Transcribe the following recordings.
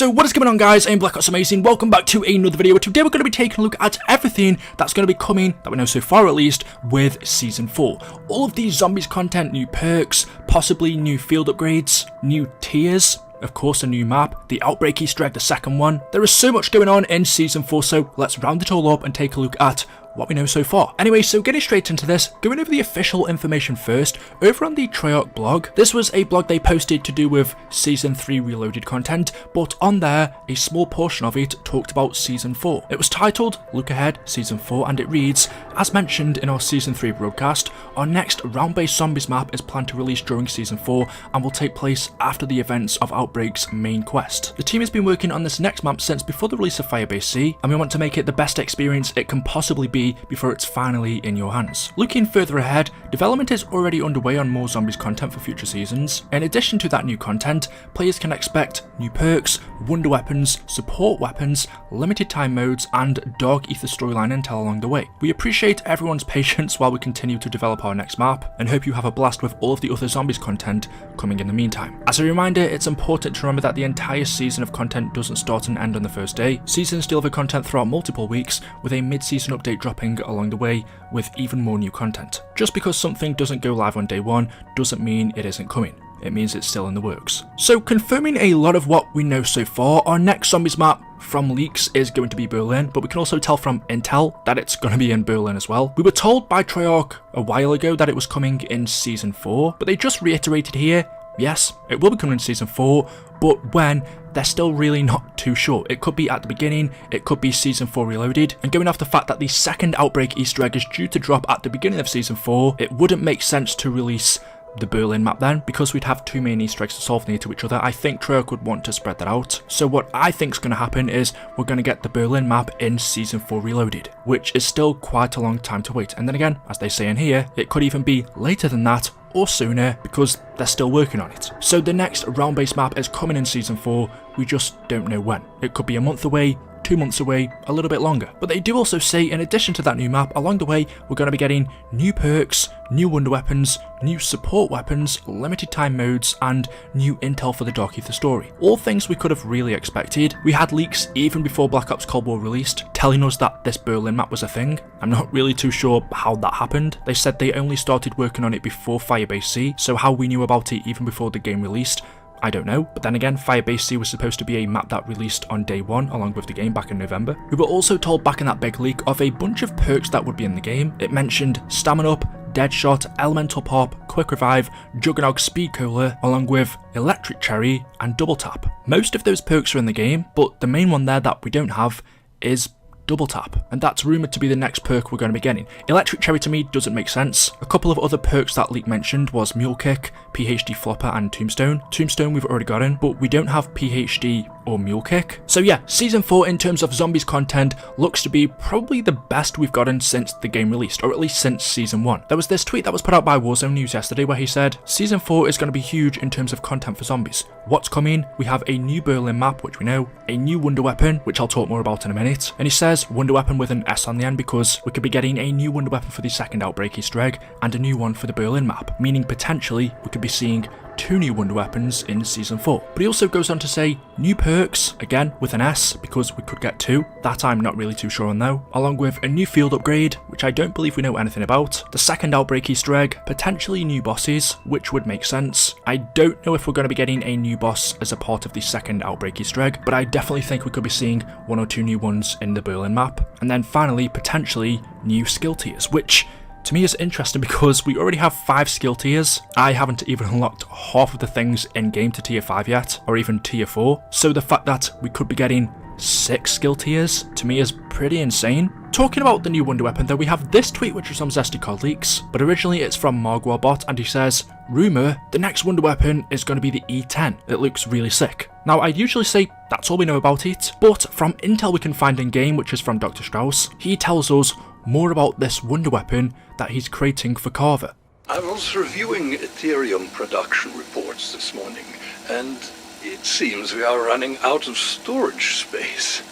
So what is going on, guys? I'm Black Ops Amazing. Welcome back to another video. Today we're going to be taking a look at everything that's going to be coming, that we know so far at least, with Season 4. All of these zombies content, new perks, possibly new field upgrades, new tiers, of course a new map, the Outbreak Easter egg, the second one. There is so much going on in Season 4, so let's round it all up and take a look at what we know so far. Anyway, so getting straight into this, going over the official information first, over on the Treyarch blog. This was a blog they posted to do with Season 3 Reloaded content, but on there, a small portion of it talked about Season 4. It was titled, Look Ahead, Season 4, and it reads, as mentioned in our Season 3 broadcast, our next round-based zombies map is planned to release during Season 4 and will take place after the events of Outbreak's main quest. The team has been working on this next map since before the release of Firebase C, and we want to make it the best experience it can possibly be before it's finally in your hands. Looking further ahead, development is already underway on more zombies content for future seasons. In addition to that new content, players can expect new perks, wonder weapons, support weapons, limited time modes, and Dark Ether storyline intel along the way. We appreciate everyone's patience while we continue to develop our next map, and hope you have a blast with all of the other zombies content coming in the meantime. As a reminder, it's important to remember that the entire season of content doesn't start and end on the first day. Seasons deliver content throughout multiple weeks, with a mid-season update dropping along the way with even more new content. Just because something doesn't go live on day one doesn't mean it isn't coming. It means it's still in the works. So confirming a lot of what we know so far, our next zombies map from leaks is going to be Berlin, but we can also tell from intel that it's going to be in Berlin as well. We were told by Treyarch a while ago that it was coming in Season 4, but they just reiterated here, yes, it will be coming in Season 4, but when, they're still really not too sure. It could be at the beginning, it could be Season 4 Reloaded, and going off the fact that the second Outbreak Easter egg is due to drop at the beginning of Season 4, it wouldn't make sense to release the Berlin map then, because we'd have two main Easter eggs to solve near to each other. I think Treyarch would want to spread that out. So what I think is going to happen is we're going to get the Berlin map in Season 4 Reloaded, which is still quite a long time to wait. And then again, as they say in here, it could even be later than that or sooner because they're still working on it. So the next round-based map is coming in Season 4, we just don't know when. It could be a month away, 2 months away, a little bit longer. But they do also say, in addition to that new map, along the way, we're going to be getting new perks, new wonder weapons, new support weapons, limited time modes, and new intel for the Dark Ether story. All things we could have really expected. We had leaks even before Black Ops Cold War released, telling us that this Berlin map was a thing. I'm not really too sure how that happened. They said they only started working on it before Firebase C, so how we knew about it even before the game released, I don't know, but then again, Firebase C was supposed to be a map that released on day one along with the game back in November. We were also told back in that big leak of a bunch of perks that would be in the game. It mentioned Stamina Up, Deadshot, Elemental Pop, Quick Revive, Juggernog Speed Cola, along with Electric Cherry and Double Tap. Most of those perks are in the game, but the main one there that we don't have is Double Tap, and that's rumoured to be the next perk we're going to be getting. Electric Cherry to me doesn't make sense. A couple of other perks that leak mentioned was Mule Kick, PhD Flopper, and Tombstone. Tombstone we've already gotten, but we don't have PhD or Mule Kick. So yeah, Season 4 in terms of zombies content looks to be probably the best we've gotten since the game released, or at least since Season 1. There was this tweet that was put out by Warzone News yesterday where he said, Season 4 is going to be huge in terms of content for zombies. What's coming? We have a new Berlin map, which we know, a new wonder weapon, which I'll talk more about in a minute, and he says wonder weapon with an S on the end because we could be getting a new wonder weapon for the second Outbreak Easter egg and a new one for the Berlin map, meaning potentially we could be seeing two new wonder weapons in Season 4. But he also goes on to say new perks, again with an S because we could get two, that I'm not really too sure on though, along with a new field upgrade, which I don't believe we know anything about, the second Outbreak Easter egg, potentially new bosses, which would make sense. I don't know if we're going to be getting a new boss as a part of the second Outbreak Easter egg, but I definitely think we could be seeing one or two new ones in the Berlin map. And then finally, potentially new skill tiers, which to me is interesting because we already have 5 skill tiers. I haven't even unlocked half of the things in game to tier 5 yet, or even tier 4. So the fact that we could be getting 6 skill tiers to me is pretty insane. Talking about the new wonder weapon though, we have this tweet which was from Zesty COD Leaks, but originally it's from Margwarbot and he says, rumour, the next wonder weapon is going to be the E10. It looks really sick. Now I'd usually say that's all we know about it, but from intel we can find in game, which is from Dr. Strauss, he tells us more about this wonder weapon that he's creating for Carver. I was reviewing Ethereum production reports this morning, and it seems we are running out of storage space.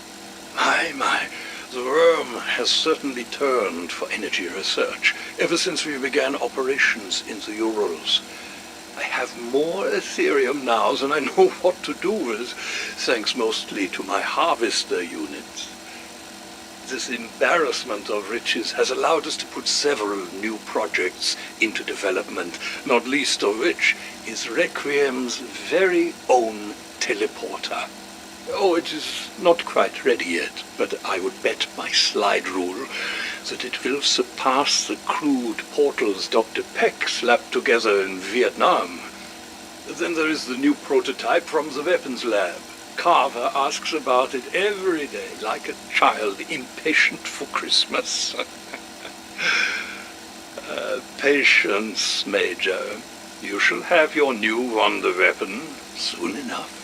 My, the worm has certainly turned for energy research ever since we began operations in the Urals. I have more Ethereum now than I know what to do with, thanks mostly to my harvester units. This embarrassment of riches has allowed us to put several new projects into development, not least of which is Requiem's very own teleporter. Oh, it is not quite ready yet, but I would bet my slide rule that it will surpass the crude portals Dr. Perk slapped together in Vietnam. Then there is the new prototype from the weapons lab. Carver asks about it every day, like a child impatient for Christmas. Patience, Major. You shall have your new wonder weapon soon enough.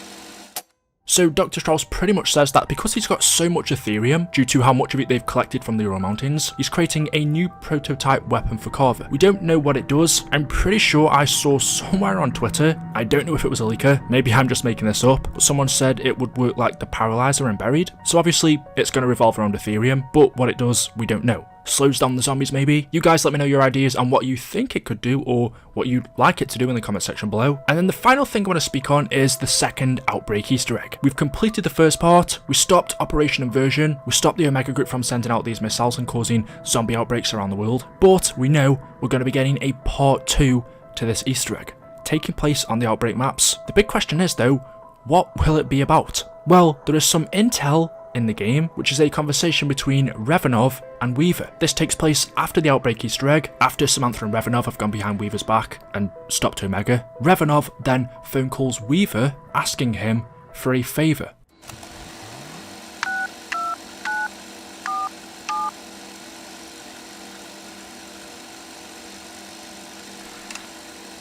So Dr. Strauss pretty much says that because he's got so much Ethereum, due to how much of it they've collected from the Ural Mountains, he's creating a new prototype weapon for Carver. We don't know what it does. I'm pretty sure I saw somewhere on Twitter, I don't know if it was a leaker, maybe I'm just making this up, but someone said it would work like the Paralyzer in Buried. So obviously it's going to revolve around Ethereum, but what it does, we don't know. Slows down the zombies maybe? You guys let me know your ideas on what you think it could do or what you'd like it to do in the comment section below. And then the final thing I want to speak on is the second Outbreak Easter egg. We've completed the first part, we stopped Operation Inversion, we stopped the Omega Group from sending out these missiles and causing zombie outbreaks around the world, but we know we're going to be getting a part 2 to this Easter egg, taking place on the Outbreak maps. The big question is though, what will it be about? Well, there is some intel in the game, which is a conversation between Revanov and Weaver. This takes place after the Outbreak Easter egg, after Samantha and Revanov have gone behind Weaver's back and stopped Omega. Revanov then phone calls Weaver, asking him for a favour.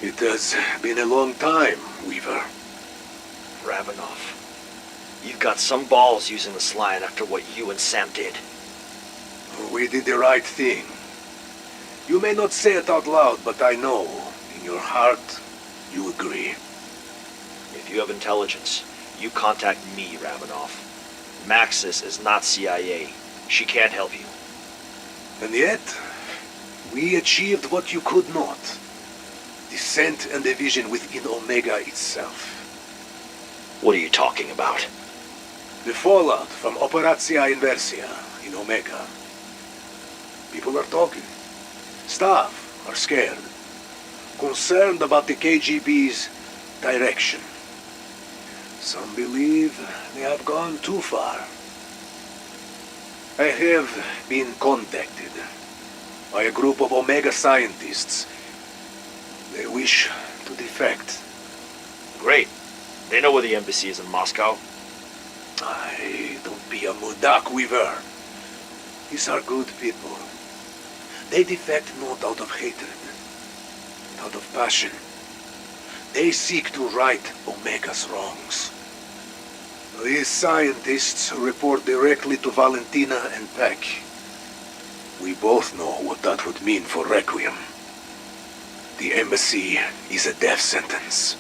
It has been a long time, Weaver. Ravenov, you've got some balls using the slide after what you and Sam did. We did the right thing. You may not say it out loud, but I know, in your heart, you agree. If you have intelligence, you contact me, Ravenov. Maxis is not CIA. She can't help you. And yet, we achieved what you could not. Descent and division within Omega itself. What are you talking about? The fallout from Operatia Inversia in Omega. People are talking. Staff are scared. Concerned about the KGB's direction. Some believe they have gone too far. I have been contacted by a group of Omega scientists. They wish to defect. Great. They know where the embassy is in Moscow. Don't be a mudak, Weaver. These are good people. They defect not out of hatred, but out of passion. They seek to right Omega's wrongs. These scientists report directly to Valentina and Peck. We both know what that would mean for Requiem. The embassy is a death sentence.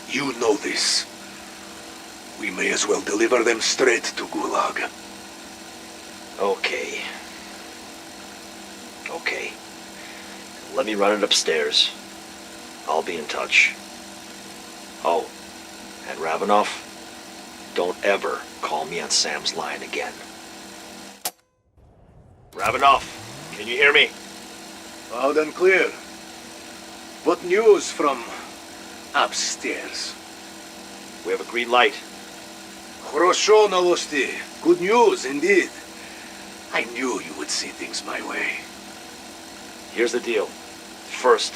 You know this. We may as well deliver them straight to Gulag. Okay. Let me run it upstairs. I'll be in touch. Oh, and Ravenov, don't ever call me on Sam's line again. Ravenov, can you hear me? Loud and clear. What news from upstairs? We have a green light. Хорошо, новости. Good news, indeed. I knew you would see things my way. Here's the deal. First,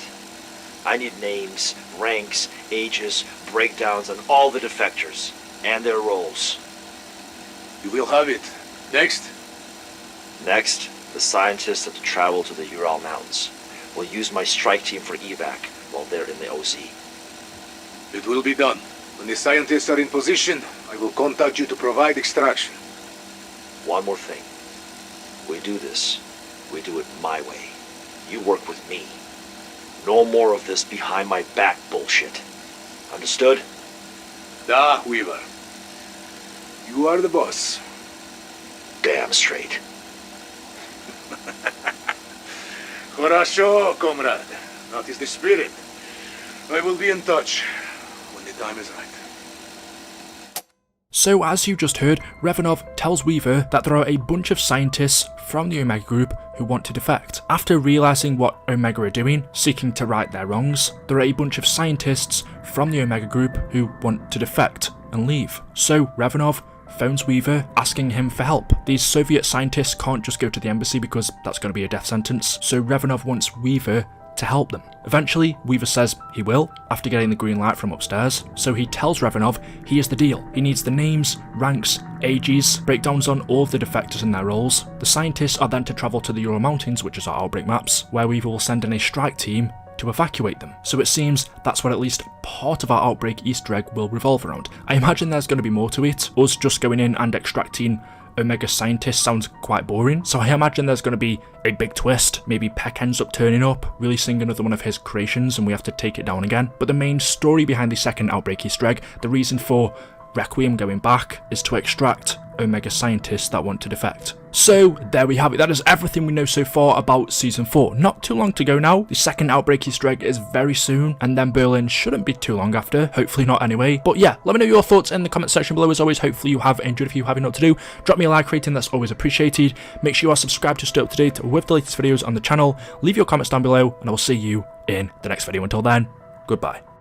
I need names, ranks, ages, breakdowns on all the defectors, and their roles. You will have it. Next? Next, the scientists have to travel to the Ural Mountains. We'll use my strike team for evac while they're in the OZ. It will be done. When the scientists are in position, I will contact you to provide extraction. One more thing. We do this. We do it my way. You work with me. No more of this behind my back bullshit. Understood? Da, Weaver. You are the boss. Damn straight. Хорошо, comrade. That is the spirit. I will be in touch when the time is right. So as you just heard, Revanov tells Weaver that there are a bunch of scientists from the Omega Group who want to defect. After realising what Omega are doing, seeking to right their wrongs, there are a bunch of scientists from the Omega Group who want to defect and leave. So Revanov phones Weaver asking him for help. These Soviet scientists can't just go to the embassy because that's going to be a death sentence, so Revanov wants Weaver to help them. Eventually, Weaver says he will, after getting the green light from upstairs, so he tells Revanov he is the deal. He needs the names, ranks, ages, breakdowns on all of the defectors and their roles. The scientists are then to travel to the Ural Mountains, which is our Outbreak maps, where Weaver will send in a strike team to evacuate them. So it seems that's what at least part of our Outbreak Easter egg will revolve around. I imagine there's going to be more to it. Us just going in and extracting Omega scientists sounds quite boring, so I imagine there's going to be a big twist. Maybe Perk ends up turning up, releasing another one of his creations, and we have to take it down again. But the main story behind the second Outbreak Easter egg, the reason for Requiem going back, is to extract Omega scientists that want to defect. So there we have it. That is everything we know so far about Season 4. Not too long to go now. The second Outbreak Easter egg is very soon, and then Berlin shouldn't be too long after. Hopefully not anyway. But yeah, let me know your thoughts in the comment section below. As always, hopefully you have enjoyed. If you have nothing to do, drop me a like rating, that's always appreciated. Make sure you are subscribed to stay up to date with the latest videos on the channel. Leave your comments down below, and I will see you in the next video. Until then, goodbye.